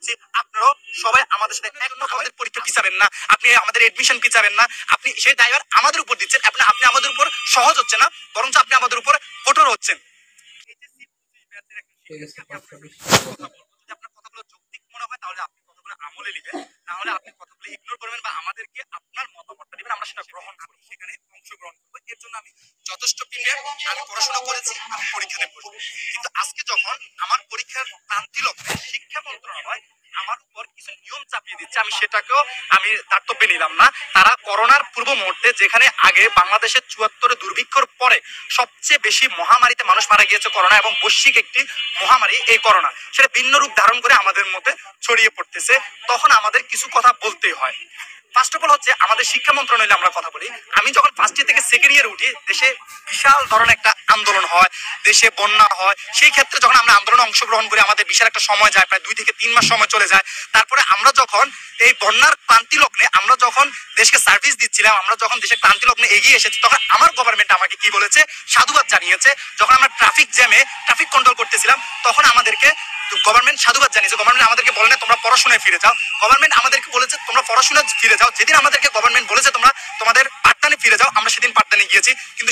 করছি, আপনারাও সবাই আমাদের সাথে একমত। আমাদের পরীক্ষা পিছাবেন না, আপনি আমাদের এডমিশন পিছাবেন না, আপনি সেই দায়ভার আমাদের উপর দিচ্ছেন। আপনি আমাদের উপর সহজ হচ্ছে না, বরঞ্চ আপনি আমাদের উপর কঠোর হচ্ছেন। আপনার কথাগুলো যৌক্তিক মনে হয় তাহলে আপনি কথাগুলো আমলে নেবেন, না হলে আপনি কথাগুলো ইগনোর করবেন বা আমাদেরকে আপনার মতামতটা দিবেন, আমরা সেটা গ্রহণ করি, সেখানে অংশগ্রহণ করবো। এর জন্য আমি যথেষ্ট প্রিপেয়ার, আমি পড়াশোনা করেছি, আমি পরীক্ষা দেবো। কিন্তু আজকে যখন আমার পরীক্ষার ক্লান্তি লক্ষ্যে শিক্ষা মন্ত্রণালয় আমার উপর কিছু নিয়ম চাপিয়ে দিচ্ছে, আমি সেটাকেও আমি তারতম্যে নিলাম না। তারা করোনার পূর্ব মুহূর্তে, যেখানে আগে বাংলাদেশের ৭৪ দুর্ভিক্ষর পরে সবচেয়ে বেশি মহামারীতে মানুষ মারা গিয়েছে করোনা, এবং বৈশ্বিক একটি মহামারী এই করোনা, সেটা ভিন্ন রূপ ধারণ করে আমাদের মধ্যে ছড়িয়ে পড়তেছে, তখন আমাদের কিছু কথা বলতেই হয়। ফার্স্ট অফ অল হচ্ছে আমাদের শিক্ষা মন্ত্রণালয়ে আমরা কথা বলি। আমি যখন ফার্স্ট ইয়ার থেকে সেকেন্ড ইয়ারে উঠি, দেশে বিশাল ধরনের একটা আন্দোলন হয়, দেশে বন্যা হয়। সেই ক্ষেত্রে যখন আমরা আন্দোলনে অংশগ্রহণ করি, আমাদের বিশাল একটা সময় যায়, প্রায় 2 থেকে 3 মাস সময় চলে যায়। তারপরে আমরা যখন এই বন্যার ক্লান্তি লগ্নে আমরা যখন দেশকে সার্ভিস দিচ্ছিলাম, আমরা যখন দেশের ক্লান্তি লগ্নে এগিয়ে এসেছি, তখন আমার গভর্নমেন্ট আমাকে কি বলেছে, সাধুবাদ জানিয়েছে। যখন আমরা ট্রাফিক জ্যামে ট্রাফিক কন্ট্রোল করতেছিলাম, তখন আমাদেরকে গভর্নমেন্ট সাধুবাদ জানিয়েছে। গভর্নমেন্ট আমাদেরকে বলে না তোমরা পড়াশোনায় ফিরে যাও, গভর্নমেন্ট আমাদেরকে বলেছে তোমরা পড়াশোনায় ফিরে যাও। যেদিন আমাদেরকে গভর্নমেন্ট বলেছে তোমরা তোমাদের পাঠদানে ফিরে যাও, আমরা সেদিন পাঠদানে গিয়েছি। কিন্তু